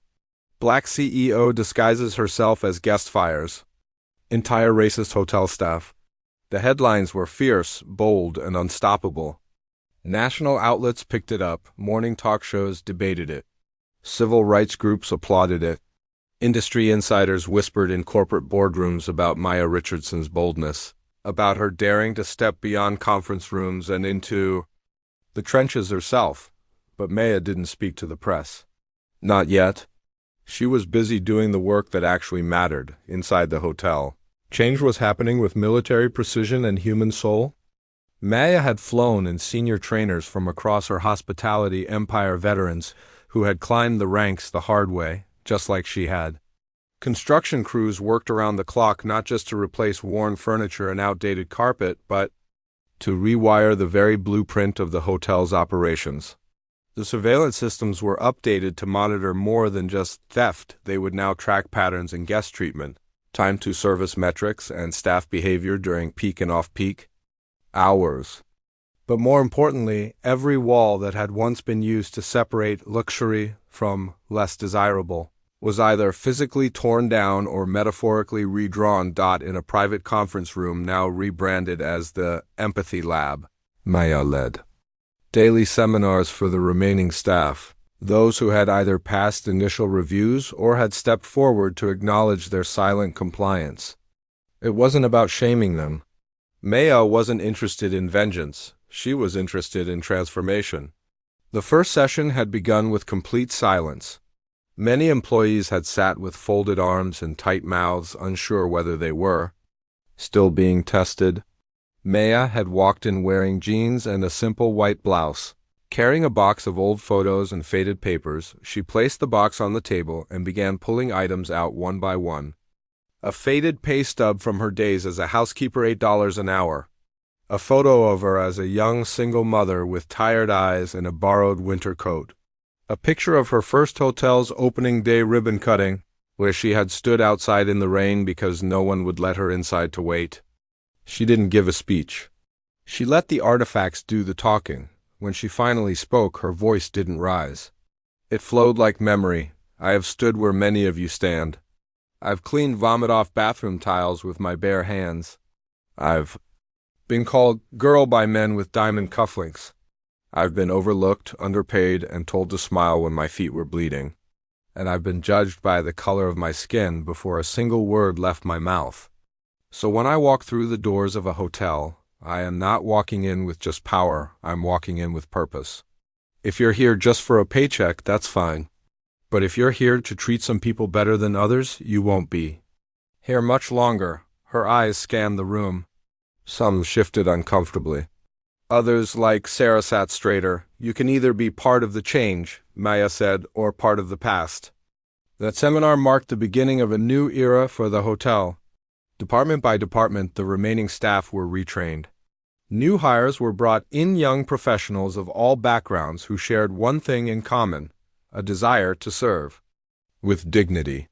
Black CEO disguises herself as guest fires. Entire racist hotel staff. The headlines were fierce, bold, and unstoppable. National outlets picked it up, morning talk shows debated it. Civil rights groups applauded it. Industry insiders whispered in corporate boardrooms about Maya Richardson's boldness, about her daring to step beyond conference rooms and into the trenches herself. But Maya didn't speak to the press. Not yet. She was busy doing the work that actually mattered, inside the hotel. Change was happening with military precision and human soul. Maya had flown in senior trainers from across her hospitality empire, veterans who had climbed the ranks the hard way, just like she had. Construction crews worked around the clock not just to replace worn furniture and outdated carpet, but to rewire the very blueprint of the hotel's operations. The surveillance systems were updated to monitor more than just theft. They would now track patterns in guest treatment, time to service metrics, and staff behavior during peak and off-peak hours. But more importantly, every wall that had once been used to separate luxury from less desirable was either physically torn down or metaphorically redrawn. In a private conference room now rebranded as the Empathy Lab, Maya led daily seminars for the remaining staff, those who had either passed initial reviews or had stepped forward to acknowledge their silent compliance. It wasn't about shaming them. Maya wasn't interested in vengeance. She was interested in transformation. The first session had begun with complete silence. Many employees had sat with folded arms and tight mouths, unsure whether they were still being tested. Maya had walked in wearing jeans and a simple white blouse. Carrying a box of old photos and faded papers, she placed the box on the table and began pulling items out one by one. A faded pay stub from her days as a housekeeper, $8 an hour. A photo of her as a young single mother with tired eyes and a borrowed winter coat. A picture of her first hotel's opening day ribbon cutting, where she had stood outside in the rain because no one would let her inside to wait. She didn't give a speech. She let the artifacts do the talking. When she finally spoke, her voice didn't rise. It flowed like memory. I have stood where many of you stand. I've cleaned vomit-off bathroom tiles with my bare hands. I've been called girl by men with diamond cufflinks. I've been overlooked, underpaid, and told to smile when my feet were bleeding. And I've been judged by the color of my skin before a single word left my mouth. So when I walk through the doors of a hotel, I am not walking in with just power, I'm walking in with purpose. If you're here just for a paycheck, that's fine. But if you're here to treat some people better than others, you won't be. Here much longer. Her eyes scanned the room. Some shifted uncomfortably. Others, like Sarah, sat straighter. You can either be part of the change, Maya said, or part of the past. That seminar marked the beginning of a new era for the hotel. Department by department, the remaining staff were retrained. New hires were brought in, young professionals of all backgrounds who shared one thing in common, a desire to serve with dignity.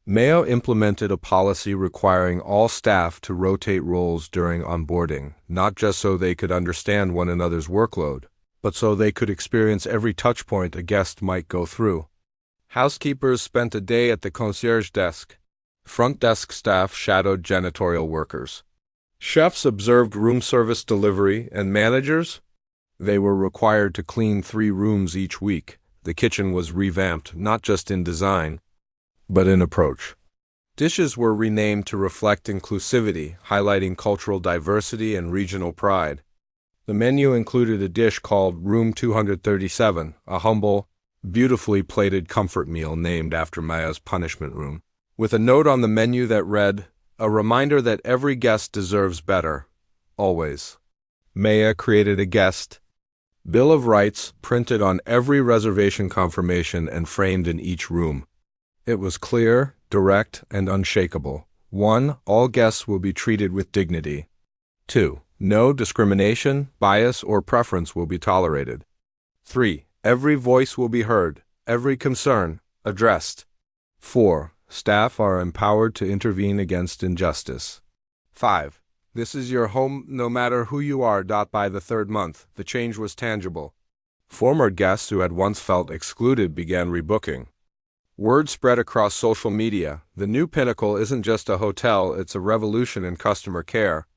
Mayo implemented a policy requiring all staff to rotate roles during onboarding, not just so they could understand one another's workload, but so they could experience every touchpoint a guest might go through. Housekeepers spent a day at the concierge desk. Front desk staff shadowed janitorial workers. Chefs observed room service delivery, and managers? They were required to clean 3 rooms each week. The kitchen was revamped, not just in design, but in approach. Dishes were renamed to reflect inclusivity, highlighting cultural diversity and regional pride. The menu included a dish called Room 237, a humble, beautifully plated comfort meal named after Maya's punishment room, with a note on the menu that read, "A reminder that every guest deserves better, always." Maya created a guest Bill of Rights printed on every reservation confirmation and framed in each room. It was clear, direct, and unshakable. 1. All guests will be treated with dignity. 2. No discrimination, bias, or preference will be tolerated. 3. Every voice will be heard, every concern addressed. 4. Staff are empowered to intervene against injustice. 5. This is your home no matter who you are. By the 3rd month, the change was tangible. Former guests who had once felt excluded began rebooking. Word spread across social media. The new Pinnacle isn't just a hotel, it's a revolution in customer care.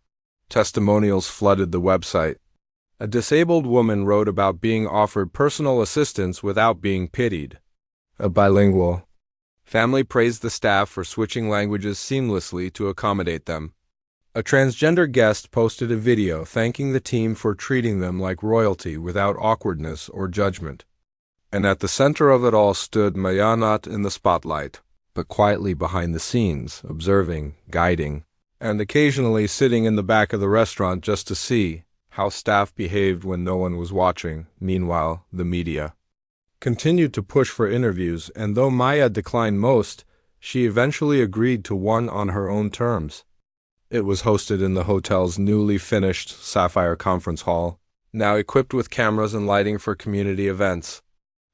Testimonials flooded the website. A disabled woman wrote about being offered personal assistance without being pitied. A bilingual family praised the staff for switching languages seamlessly to accommodate them. A transgender guest posted a video thanking the team for treating them like royalty without awkwardness or judgment. And at the center of it all stood Maya, not in the spotlight, but quietly behind the scenes, observing, guiding, and occasionally sitting in the back of the restaurant just to see how staff behaved when no one was watching. Meanwhile, the media continued to push for interviews, and though Maya declined most, she eventually agreed to one on her own terms. It was hosted in the hotel's newly finished Sapphire Conference Hall, now equipped with cameras and lighting for community events.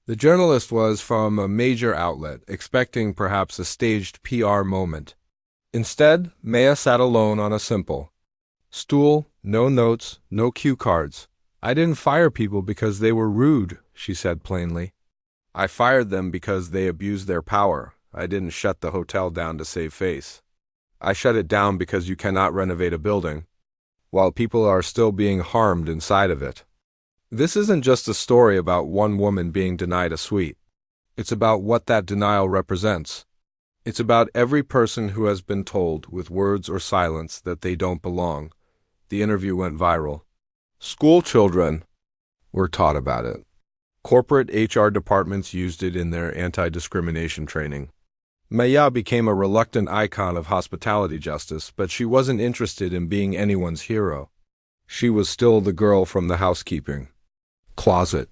The journalist was from a major outlet, expecting perhaps a staged PR moment. Instead, Maya sat alone on a simple stool, no notes, no cue cards. "I didn't fire people because they were rude," she said plainly. "I fired them because they abused their power. I didn't shut the hotel down to save face. I shut it down because you cannot renovate a building while people are still being harmed inside of it." This isn't just a story about one woman being denied a suite. It's about what that denial represents. It's about every person who has been told, with words or silence, that they don't belong. The interview went viral. School children were taught about it. Corporate HR departments used it in their anti-discrimination training. Maya became a reluctant icon of hospitality justice, but she wasn't interested in being anyone's hero. She was still the girl from the housekeeping closet.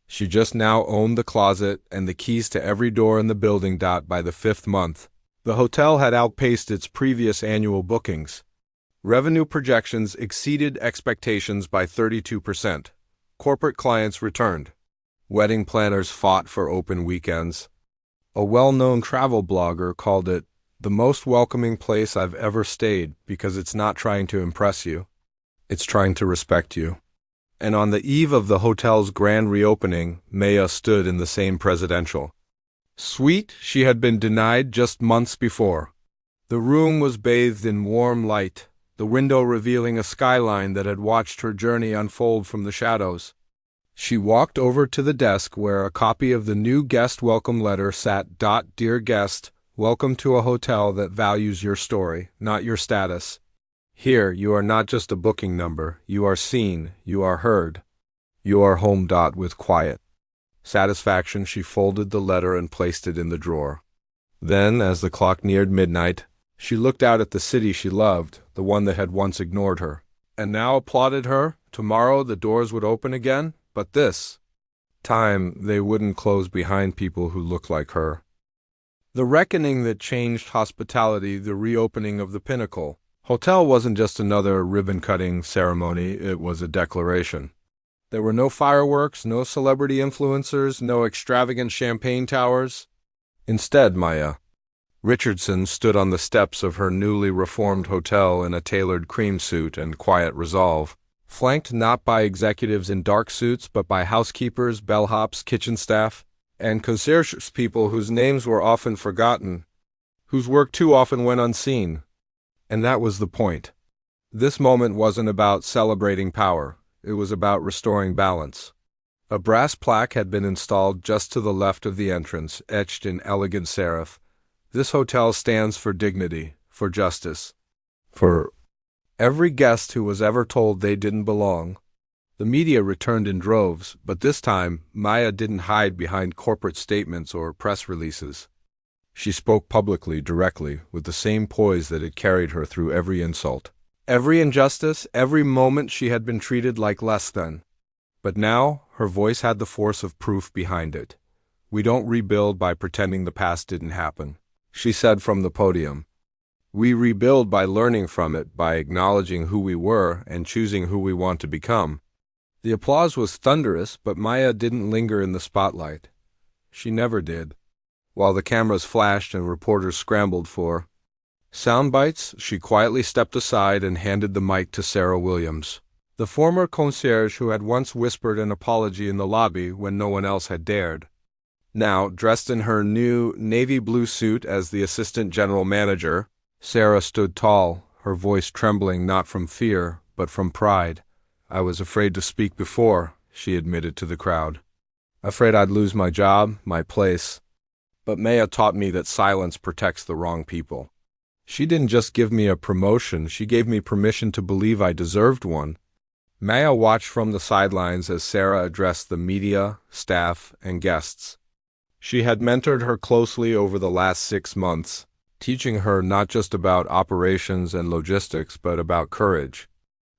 She just now owned the closet and the keys to every door in the building. By the 5th month, the hotel had outpaced its previous annual bookings. Revenue projections exceeded expectations by 32%. Corporate clients returned. Wedding planners fought for open weekends. A well-known travel blogger called it the most welcoming place I've ever stayed because it's not trying to impress you. It's trying to respect you. And on the eve of the hotel's grand reopening, Maya stood in the same presidential suite she had been denied just months before. The room was bathed in warm light, the window revealing a skyline that had watched her journey unfold from the shadows. She walked over to the desk where a copy of the new guest welcome letter sat. "Dear guest, welcome to a hotel that values your story, not your status. Here, you are not just a booking number. You are seen. You are heard. You are home." With quiet satisfaction, she folded the letter and placed it in the drawer. Then, as the clock neared midnight, she looked out at the city she loved, the one that had once ignored her, and now applauded her. Tomorrow the doors would open again, but this time they wouldn't close behind people who looked like her. The reckoning that changed hospitality, the reopening of the Pinnacle Hotel wasn't just another ribbon-cutting ceremony, it was a declaration. There were no fireworks, no celebrity influencers, no extravagant champagne towers. Instead, Maya Richardson stood on the steps of her newly reformed hotel in a tailored cream suit and quiet resolve, flanked not by executives in dark suits but by housekeepers, bellhops, kitchen staff, and concierge people whose names were often forgotten, whose work too often went unseen. And that was the point. This moment wasn't about celebrating power. It was about restoring balance. A brass plaque had been installed just to the left of the entrance, etched in elegant serif. "This hotel stands for dignity, for justice, for every guest who was ever told they didn't belong." The media returned in droves, but this time Maya didn't hide behind corporate statements or press releases. She spoke publicly, directly, with the same poise that had carried her through every insult, every injustice, every moment she had been treated like less than. But now, her voice had the force of proof behind it. "We don't rebuild by pretending the past didn't happen," she said from the podium. "We rebuild by learning from it, by acknowledging who we were and choosing who we want to become." The applause was thunderous, but Maya didn't linger in the spotlight. She never did. While the cameras flashed and reporters scrambled for sound bites, she quietly stepped aside and handed the mic to Sarah Williams. the former concierge who had once whispered an apology in the lobby when no one else had dared. Now, dressed in her new navy blue suit as the assistant general manager, Sarah stood tall, her voice trembling not from fear, but from pride. "I was afraid to speak before," she admitted to the crowd. "Afraid I'd lose my job, my place. But Maya taught me that silence protects the wrong people. She didn't just give me a promotion, she gave me permission to believe I deserved one." Maya watched from the sidelines as Sarah addressed the media, staff, and guests. She had mentored her closely over the last 6 months, teaching her not just about operations and logistics, but about courage.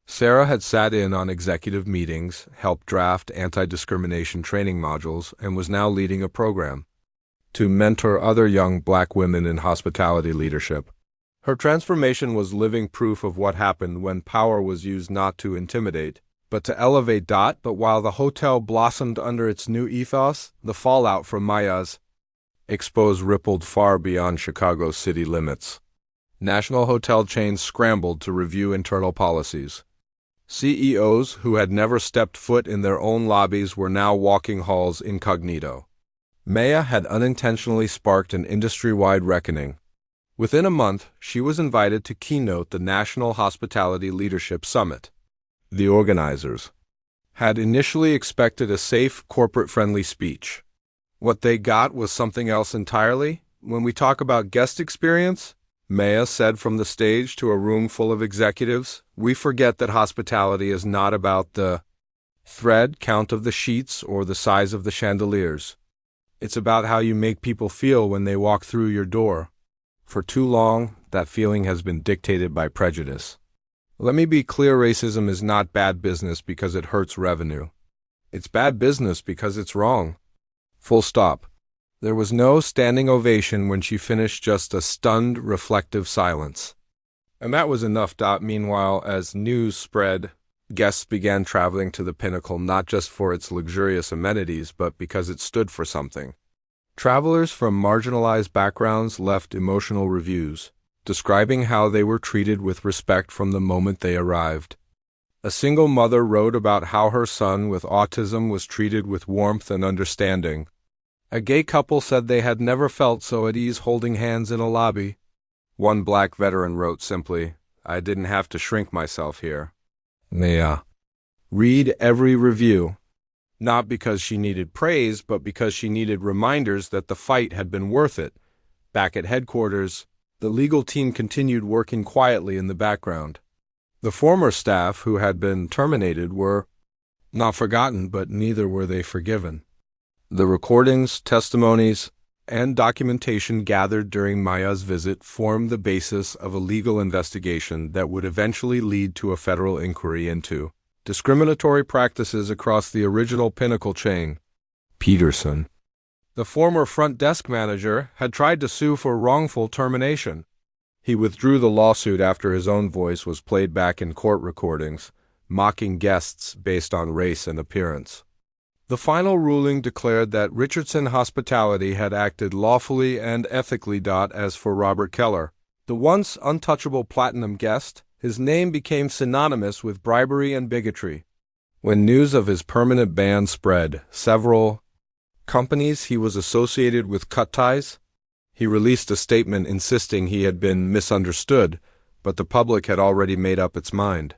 Sarah had sat in on executive meetings, helped draft anti-discrimination training modules, and was now leading a program to mentor other young Black women in hospitality leadership. Her transformation was living proof of what happened when power was used not to intimidate, but to elevate. But while the hotel blossomed under its new ethos, the fallout from Maya's expose rippled far beyond Chicago's city limits. National hotel chains scrambled to review internal policies. CEOs who had never stepped foot in their own lobbies were now walking halls incognito. Maya had unintentionally sparked an industry-wide reckoning. Within a month, she was invited to keynote the National Hospitality Leadership Summit. The organizers had initially expected a safe, corporate-friendly speech. What they got was something else entirely. "When we talk about guest experience," Maya said from the stage to a room full of executives, "we forget that hospitality is not about the thread count of the sheets or the size of the chandeliers. It's about how you make people feel when they walk through your door. For too long, that feeling has been dictated by prejudice. Let me be clear, racism is not bad business because it hurts revenue. It's bad business because it's wrong. Full stop." There was no standing ovation when she finished, just a stunned, reflective silence. And that was enough. Meanwhile, as news spread, guests began traveling to the Pinnacle not just for its luxurious amenities, but because it stood for something. Travelers from marginalized backgrounds left emotional reviews, describing how they were treated with respect from the moment they arrived. A single mother wrote about how her son with autism was treated with warmth and understanding. A gay couple said they had never felt so at ease holding hands in a lobby. One Black veteran wrote simply, "I didn't have to shrink myself here." Maya read every review, not because she needed praise, but because she needed reminders that the fight had been worth it. Back at headquarters, the legal team continued working quietly in the background. The former staff who had been terminated were not forgotten, but neither were they forgiven. The recordings, testimonies, and documentation gathered during Maya's visit formed the basis of a legal investigation that would eventually lead to a federal inquiry into discriminatory practices across the original Pinnacle chain. Peterson, the former front desk manager, had tried to sue for wrongful termination. He withdrew the lawsuit after his own voice was played back in court recordings, mocking guests based on race and appearance. The final ruling declared that Richardson Hospitality had acted lawfully and ethically. As for Robert Keller, the once untouchable platinum guest, his name became synonymous with bribery and bigotry. When news of his permanent ban spread, several companies he was associated with cut ties. He released a statement insisting he had been misunderstood, but the public had already made up its mind.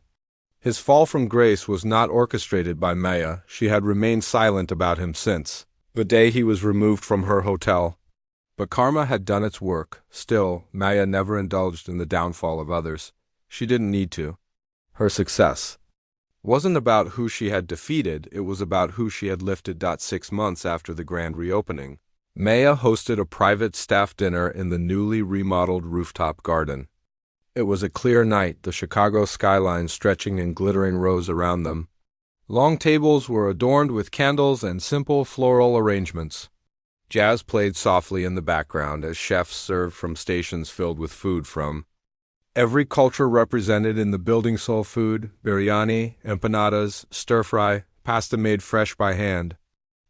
His fall from grace was not orchestrated by Maya. She had remained silent about him since the day he was removed from her hotel. But karma had done its work. Still, Maya never indulged in the downfall of others. She didn't need to. Her success wasn't about who she had defeated, it was about who she had lifted. 6 months after the grand reopening, Maya hosted a private staff dinner in the newly remodeled rooftop garden. It was a clear night, the Chicago skyline stretching in glittering rows around them. Long tables were adorned with candles and simple floral arrangements. Jazz played softly in the background as chefs served from stations filled with food from every culture represented in the building: soul food, biryani, empanadas, stir-fry, pasta made fresh by hand.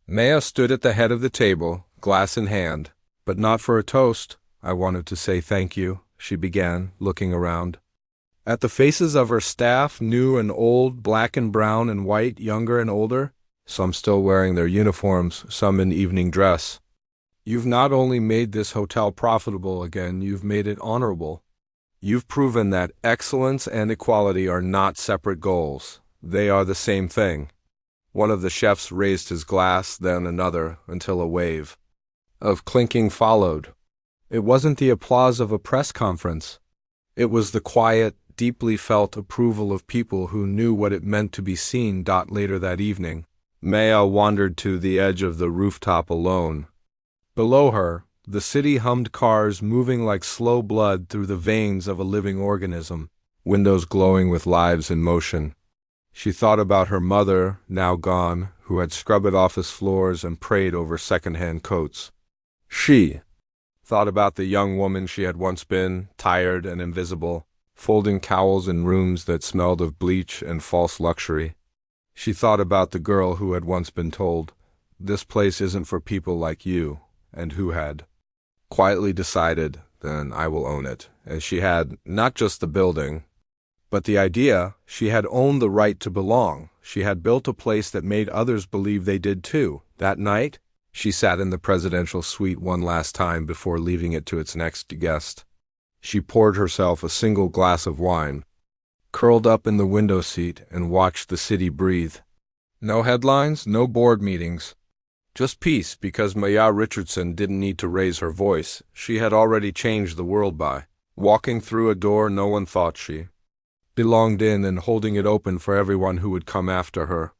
Maya stood at the head of the table, glass in hand, but not for a toast. "I wanted to say thank you," she began, looking around. At the faces of her staff, new and old, black and brown and white, younger and older, some still wearing their uniforms, some in evening dress. You've not only made this hotel profitable again, you've made it honorable. You've proven that excellence and equality are not separate goals. They are the same thing. One of the chefs raised his glass, then another, until a wave of clinking followed. It wasn't the applause of a press conference. It was the quiet, deeply felt approval of people who knew what it meant to be seen. Later that evening, Maya wandered to the edge of the rooftop alone. Below her, the city hummed, cars moving like slow blood through the veins of a living organism, windows glowing with lives in motion. She thought about her mother, now gone, who had scrubbed office floors and prayed over second-hand coats. She thought about the young woman she had once been, tired and invisible, folding cowls in rooms that smelled of bleach and false luxury. She thought about the girl who had once been told, "This place isn't for people like you," and who had quietly decided, "Then I will own it." And she had not just the building, but the idea. She had owned the right to belong. She had built a place that made others believe they did too. That night, she sat in the presidential suite one last time before leaving it to its next guest. She poured herself a single glass of wine, curled up in the window seat, and watched the city breathe. No headlines, no board meetings. Just peace, because Maya Richardson didn't need to raise her voice. She had already changed the world by walking through a door no one thought she belonged in and holding it open for everyone who would come after her.